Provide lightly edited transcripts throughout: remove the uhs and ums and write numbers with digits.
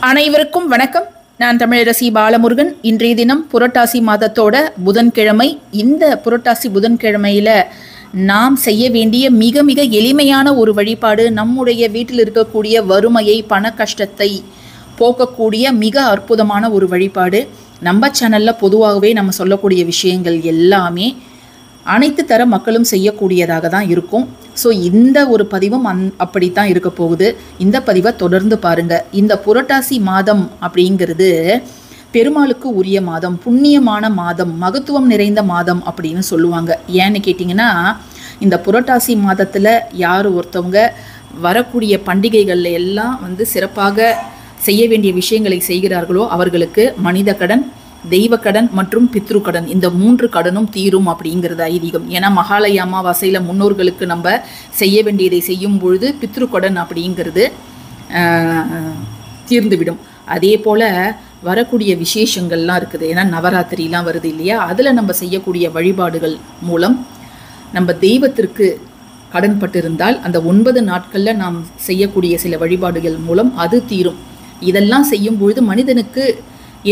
அனைவருக்கும் வணக்கம். நான் தமிழரசி பாலமுருகன். இன்றைய தினம் புரட்டாசி மாதத்தோட புதன்கிழமை. இந்த புரட்டாசி புதன்கிழமையில நாம் செய்ய வேண்டிய மிக மிக எளிமையான ஒரு வழிபாடு, நம்முடைய வீட்டில் இருக்கக்கூடிய வறுமையை, பண கஷ்டத்தை போக்கக்கூடிய மிக அற்புதமான ஒரு வழிபாடு. நம்ம சேனலில் பொதுவாகவே நம்ம சொல்லக்கூடிய விஷயங்கள் எல்லாமே அனைத்து தர மக்களும் செய்யக்கூடியதாக தான் இருக்கும். ஸோ இந்த ஒரு பதிவும் அப்படித்தான் இருக்க போகுது. இந்த பதிவை தொடர்ந்து பாருங்கள். இந்த புரட்டாசி மாதம் அப்படிங்கிறது பெருமாளுக்கு உரிய மாதம், புண்ணியமான மாதம், மகத்துவம் நிறைந்த மாதம் அப்படின்னு சொல்லுவாங்க. ஏன்னு கேட்டிங்கன்னா, இந்த புரட்டாசி மாதத்தில் யார் ஒருத்தவங்க வரக்கூடிய பண்டிகைகளில் எல்லாம் சிறப்பாக செய்ய வேண்டிய விஷயங்களை செய்கிறார்களோ அவர்களுக்கு மனித கடன், தெய்வ கடன் மற்றும் பித்ரு கடன், இந்த 3 கடனும் தீரும் அப்படிங்கிறது ஐதீகம். ஏன்னா மகாலய அமாவாசையில் முன்னோர்களுக்கு நம்ம செய்ய வேண்டியதை செய்யும் பொழுது பித்ரு கடன் அப்படிங்கிறது தீர்ந்துவிடும். அதே போல் வரக்கூடிய விசேஷங்கள்லாம் இருக்குது. ஏன்னா நவராத்திரிலாம் வருது இல்லையா, அதில் நம்ம செய்யக்கூடிய வழிபாடுகள் மூலம் நம்ம தெய்வத்திற்கு கடன்பட்டிருந்தால் அந்த 9 நாட்களில் நாம் செய்யக்கூடிய சில வழிபாடுகள் மூலம் அது தீரும். இதெல்லாம் செய்யும் பொழுது மனிதனுக்கு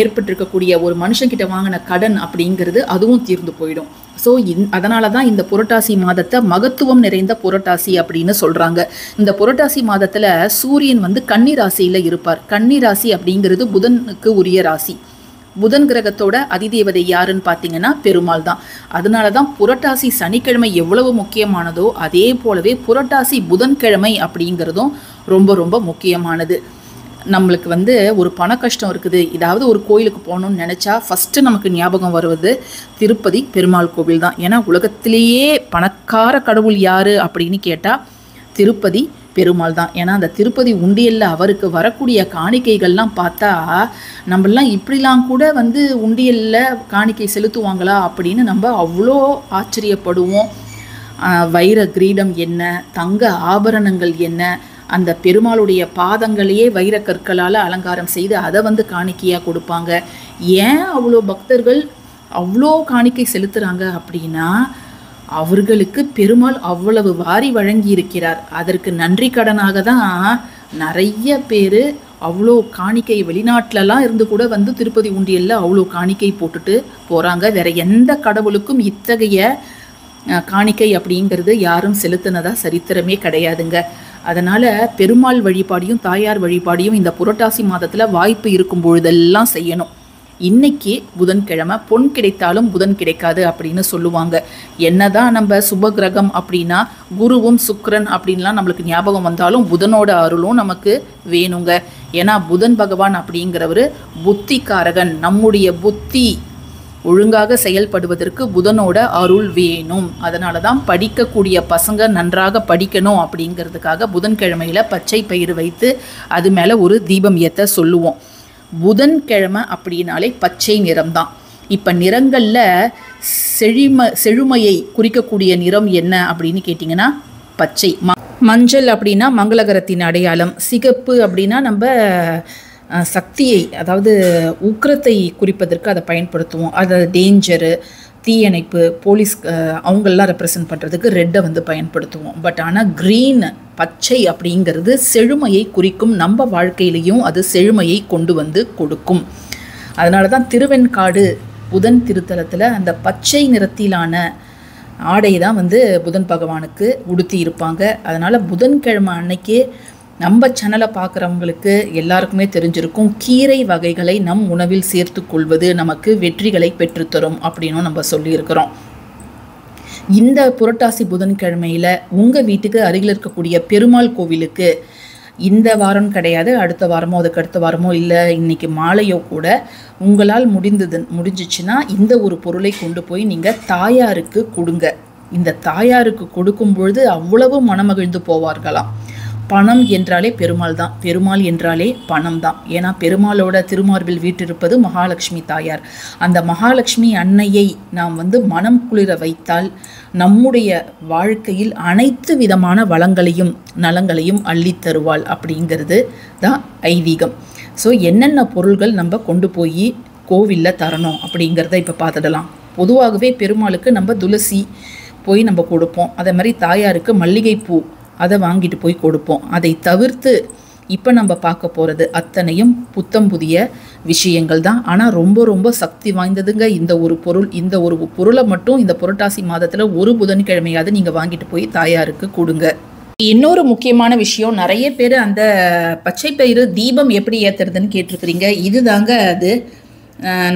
ஏற்பட்டிருக்கக்கூடிய ஒரு மனுஷன்கிட்ட வாங்கின கடன் அப்படிங்கிறது அதுவும் தீர்ந்து போயிடும். ஸோ அதனால தான் இந்த புரட்டாசி மாதத்தை மகத்துவம் நிறைந்த புரட்டாசி அப்படின்னு சொல்கிறாங்க. இந்த புரட்டாசி மாதத்தில் சூரியன் கன்னி ராசியில் இருப்பார். கன்னி ராசி அப்படிங்கிறது புதனுக்கு உரிய ராசி. புதன் கிரகத்தோட அதிதேவதை யாருன்னு பார்த்தீங்கன்னா பெருமாள் தான். அதனால தான் புரட்டாசி சனிக்கிழமை எவ்வளவு முக்கியமானதோ அதே போலவே புரட்டாசி புதன்கிழமை அப்படிங்கிறதும் ரொம்ப ரொம்ப முக்கியமானது. நம்மளுக்கு ஒரு பண கஷ்டம் இருக்குது, ஏதாவது ஒரு கோயிலுக்கு போகணும்னு நினச்சா ஃபஸ்ட்டு நமக்கு ஞாபகம் வருவது திருப்பதி பெருமாள் கோவில் தான். ஏன்னா உலகத்திலேயே பணக்கார கடவுள் யார் அப்படின்னு கேட்டால் திருப்பதி பெருமாள் தான். ஏன்னா அந்த திருப்பதி உண்டியலில் அவருக்கு வரக்கூடிய காணிக்கைகள்லாம் பார்த்தா நம்மளாம் இப்படிலாம் கூட உண்டியலில் காணிக்கை செலுத்துவாங்களா அப்படின்னு நம்ம அவ்வளோ ஆச்சரியப்படுவோம். வைர கிரீடம் என்ன, தங்க ஆபரணங்கள் என்ன, அந்த பெருமாளுடைய பாதங்களையே வைரக்கற்களால் அலங்காரம் செய்து அதை காணிக்கையாக கொடுப்பாங்க. ஏன் அவ்வளோ பக்தர்கள் அவ்வளோ காணிக்கை செலுத்துகிறாங்க அப்படின்னா அவர்களுக்கு பெருமாள் அவ்வளவு வாரி வழங்கி இருக்கிறார். அதற்கு நன்றி கடனாக தான் நிறைய பேர் அவ்வளோ காணிக்கை வெளிநாட்டிலலாம் இருந்து கூட திருப்பதி உண்டியலில் அவ்வளோ காணிக்கை போட்டுட்டு போகிறாங்க. வேறு எந்த கடவுளுக்கும் இத்தகைய காணிக்கை அப்படிங்கிறது யாரும் செலுத்தினதா சரித்திரமே கிடையாதுங்க. அதனால் பெருமாள் வழிபாடையும் தாயார் வழிபாடையும் இந்த புரட்டாசி மாதத்தில் வாய்ப்பு இருக்கும் பொழுதெல்லாம் செய்யணும். இன்னைக்கு புதன்கிழமை, பொன் கிடைத்தாலும் புதன் கிடைக்காது அப்படின்னு சொல்லுவாங்க. என்னதான் நம்ம சுபகிரகம் அப்படின்னா குருவும் சுக்கிரன் அப்படின்லாம் நம்மளுக்கு ஞாபகம் வந்தாலும் புதனோட அருளும் நமக்கு வேணுங்க. ஏன்னா புதன் பகவான் அப்படிங்கிறவர் புத்திகாரகன். நம்முடைய புத்தி ஒழுங்காக செயல்படுவதற்கு புதனோட அருள் வேணும். அதனால தான் படிக்கக்கூடிய பசங்க நன்றாக படிக்கணும் அப்படிங்கிறதுக்காக புதன்கிழமையில் பச்சை பயிறு வைத்து அது மேலே ஒரு தீபம் ஏற்ற சொல்லுவோம். புதன்கிழமை அப்படின்னாலே பச்சை நிறம் தான். இப்போ நிறங்களில் செழுமையை குறிக்கக்கூடிய நிறம் என்ன அப்படின்னு கேட்டிங்கன்னா பச்சை. மஞ்சள் அப்படின்னா மங்களகரத்தின் அடையாளம். சிகப்பு அப்படின்னா நம்ம சக்தியை, அதாவது உக்கிரத்தை குறிப்பதற்கு அதை பயன்படுத்துவோம். அதை டேஞ்சரு, தீயணைப்பு, போலீஸ் அவங்களெலாம் ரெப்ரசன்ட் பண்ணுறதுக்கு ரெட்டை பயன்படுத்துவோம். பட் ஆனால் க்ரீன், பச்சை அப்படிங்கிறது செழுமையை குறிக்கும். நம்ம வாழ்க்கையிலையும் அது செழுமையை கொண்டு கொடுக்கும். அதனால தான் திருவெண்காடு புதன் திருத்தலத்தில் அந்த பச்சை நிறத்திலான ஆடை தான் புதன் பகவானுக்கு உடுத்தி இருப்பாங்க. அதனால் புதன்கிழமை அன்னைக்கு நம்ம சேனலை பார்க்குறவங்களுக்கு எல்லாருக்குமே தெரிஞ்சிருக்கும், கீரை வகைகளை நம் உணவில் சேர்த்து கொள்வது நமக்கு வெற்றிகளை பெற்றுத்தரும் அப்படின்னு நம்ம சொல்லியிருக்கிறோம். இந்த புரட்டாசி புதன்கிழமையில் உங்கள் வீட்டுக்கு அருகில் இருக்கக்கூடிய பெருமாள் கோவிலுக்கு இந்த வாரம் கிடையாது, அடுத்த வாரமோ அதுக்கு அடுத்த வாரமோ இல்லை இன்னைக்கு மாலையோ கூட உங்களால் முடிஞ்சிச்சுன்னா இந்த ஒரு பொருளை கொண்டு போய் நீங்கள் தாயாருக்கு கொடுங்க. இந்த தாயாருக்கு கொடுக்கும் பொழுது அவ்வளவு மனமகிழ்ந்து போவார்களாம். பணம் என்றாலே பெருமாள் தான், பெருமாள் என்றாலே பணம் தான். ஏன்னா பெருமாளோட திருமார்பில் வீற்றிருப்பது மகாலட்சுமி தாயார். அந்த மகாலட்சுமி அன்னையை நாம் மனம் குளிர வைத்தால் நம்முடைய வாழ்க்கையில் அனைத்து விதமான வளங்களையும் நலங்களையும் அள்ளித்தருவாள் அப்படிங்கிறது தான் ஐதீகம். ஸோ என்னென்ன பொருள்கள் நம்ம கொண்டு போய் கோவிலில் தரணும் அப்படிங்கிறத இப்போ பார்த்துடலாம். பொதுவாகவே பெருமாளுக்கு நம்ம துளசி போய் நம்ம கொடுப்போம். அதே மாதிரி தாயாருக்கு மல்லிகைப்பூ அதை வாங்கிட்டு போய் கொடுப்போம். அதை தவிர்த்து இப்போ நம்ம பார்க்க போகிறது அத்தனையும் புத்தம் புதிய விஷயங்கள் தான். ஆனால் ரொம்ப ரொம்ப சக்தி வாய்ந்ததுங்க இந்த ஒரு பொருள். இந்த ஒரு பொருளை மட்டும் இந்த புரட்டாசி மாதத்தில் ஒரு புதன்கிழமையாவது நீங்கள் வாங்கிட்டு போய் தாயாருக்கு கொடுங்க. இன்னொரு முக்கியமான விஷயம், நிறைய பேர் அந்த பச்சை பயிறு தீபம் எப்படி ஏற்றுறதுன்னு கேட்டிருக்கிறீங்க. இதுதாங்க அது.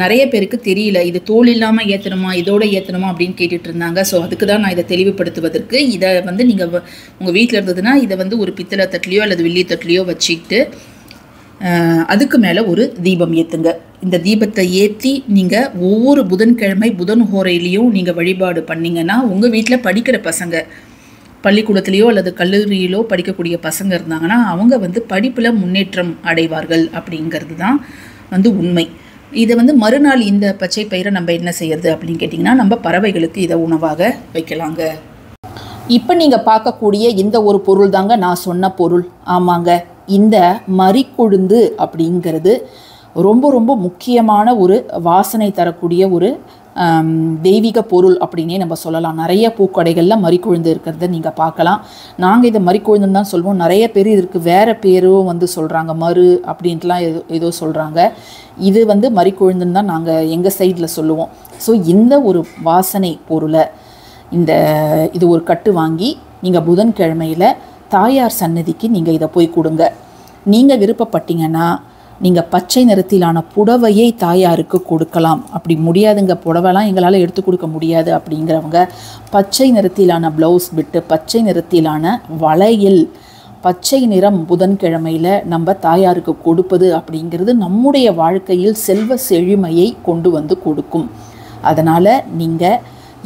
நிறைய பேருக்கு தெரியல, இது தோல் இல்லாமல் ஏற்றணுமா இதோட ஏற்றணுமா அப்படின்னு கேட்டுட்டு இருந்தாங்க. ஸோ அதுக்கு தான் நான் இதை தெளிவுபடுத்துவதற்கு, இதை வந்து நீங்கள் உங்கள் வீட்டில் இருந்ததுன்னா இதை வந்து ஒரு பித்தளை தட்டிலையோ அல்லது வெள்ளி தட்டிலையோ வச்சுக்கிட்டு அதுக்கு மேலே ஒரு தீபம் ஏற்றுங்க. இந்த தீபத்தை ஏற்றி நீங்கள் ஒவ்வொரு புதன்கிழமை புதன் ஹோரையிலையும் நீங்கள் வழிபாடு பண்ணிங்கன்னா உங்கள் வீட்டில் படிக்கிற பசங்க, பள்ளிக்கூடத்துலேயோ அல்லது கல்லூரியிலோ படிக்கக்கூடிய பசங்க இருந்தாங்கன்னா அவங்க வந்து படிப்பில் முன்னேற்றம் அடைவார்கள் அப்படிங்கிறது தான் வந்து உண்மை. இதை வந்து மறுநாள் இந்த பச்சை பயிரை நம்ம என்ன செய்யறது அப்படின்னு கேட்டிங்கன்னா, நம்ம பறவைகளுக்கு இதை உணவாக வைக்கலாங்க. இப்போ நீங்கள் பார்க்கக்கூடிய இந்த ஒரு பொருள் தாங்க நான் சொன்ன பொருள். ஆமாங்க, இந்த மரிக்கொழுந்து அப்படிங்கிறது ரொம்ப ரொம்ப முக்கியமான ஒரு வாசனை தரக்கூடிய ஒரு தெய்வீக பொருள் அப்படின்னே நம்ம சொல்லலாம். நிறைய பூக்கடைகளில் மரிக்கொழுந்து இருக்கிறத நீங்கள் பார்க்கலாம். நாங்கள் இதை மரிக்கொழுந்துன்னு தான் சொல்லுவோம். நிறைய பேர் இதற்கு வேறு பேரும் வந்து சொல்கிறாங்க, மறு அப்படின்ட்டுலாம் ஏதோ சொல்கிறாங்க. இது வந்து மரிக்கொழுந்துன்னு தான் நாங்கள் எங்கள் சைடில் சொல்லுவோம். ஸோ இந்த ஒரு வாசனை பொருளை இது ஒரு கட்டு வாங்கி நீங்கள் புதன்கிழமையில் தாயார் சன்னதிக்கு நீங்கள் இதை போய் கொடுங்க. நீங்கள் விருப்பப்பட்டீங்கன்னா நீங்கள் பச்சை நிறத்திலான புடவையை தாயாருக்கு கொடுக்கலாம். அப்படி முடியாதுங்க, புடவைலாம் எங்களால் எடுத்து கொடுக்க முடியாது அப்படிங்கிறவங்க பச்சை நிறத்திலான ப்ளவுஸ் பிட்டு, பச்சை நிறத்திலான வளையல், பச்சை நிறம் புதன்கிழமையில் நம்ம தாயாருக்கு கொடுப்பது அப்படிங்கிறது நம்முடைய வாழ்க்கையில் செல்வ செழுமையை கொண்டு வந்து கொடுக்கும். அதனால் நீங்கள்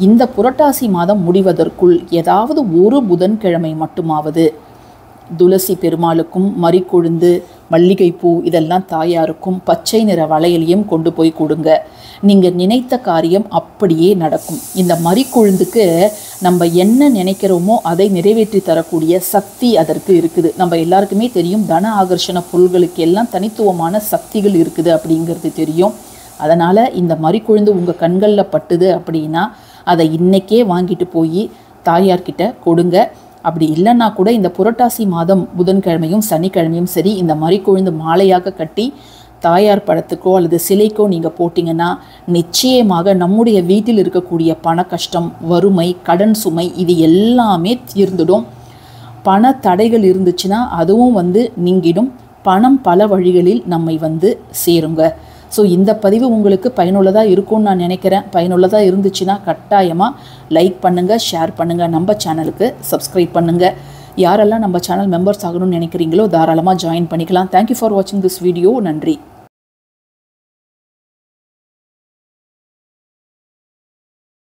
இந்த புரட்டாசி மாதம் முடிவதற்குள் ஏதாவது ஒரு புதன்கிழமை மட்டுமாவது துளசி பெருமாளுக்கும் மரிக்கொழுந்து, மல்லிகைப்பூ இதெல்லாம் தாயாருக்கும் பச்சை நிற வளையலையும் கொண்டு போய் கொடுங்க. நீங்கள் நினைத்த காரியம் அப்படியே நடக்கும். இந்த மரிக்கொழுந்துக்கு நம்ம என்ன நினைக்கிறோமோ அதை நிறைவேற்றி தரக்கூடிய சக்தி அதற்கு இருக்குது. நம்ம எல்லாருக்குமே தெரியும், தன ஆகர்ஷண பொருள்களுக்கு எல்லாம் தனித்துவமான சக்திகள் இருக்குது அப்படிங்கிறது தெரியும். அதனால் இந்த மரிக்கொழுந்து உங்கள் கண்களில் பட்டுது அப்படின்னா அதை இன்றைக்கே வாங்கிட்டு போய் தாயார்கிட்ட கொடுங்க. அப்படி இல்லைன்னா கூட இந்த புரட்டாசி மாதம் புதன்கிழமையும் சனிக்கிழமையும் சரி இந்த மரிக்கொழுந்து மாலையாக கட்டி தாயார் படத்துக்கோ அல்லது சிலைக்கோ நீங்கள் போட்டிங்கன்னா நிச்சயமாக நம்முடைய வீட்டில் இருக்கக்கூடிய பண கஷ்டம், வறுமை, கடன் சுமை இது எல்லாமே தீர்ந்துடும். பண தடைகள் இருந்துச்சுன்னா அதுவும் வந்து நீங்கிடும். பணம் பல வழிகளில் நம்மை வந்து சேருங்க. ஸோ இந்த பதிவு உங்களுக்கு பயனுள்ளதாக இருக்கும்னு நான் நினைக்கிறேன். பயனுள்ளதாக இருந்துச்சுன்னா கட்டாயமாக லைக் பண்ணுங்கள், ஷேர் பண்ணுங்கள், நம்ம சேனலுக்கு சப்ஸ்கிரைப் பண்ணுங்கள். யாரெல்லாம் நம்ம சேனல் மெம்பர்ஸ் ஆகணும்னு நினைக்கிறீங்களோ தாராளமாக ஜாயின் பண்ணிக்கலாம். தேங்க்யூ ஃபார் வாட்சிங் திஸ் வீடியோ. நன்றி.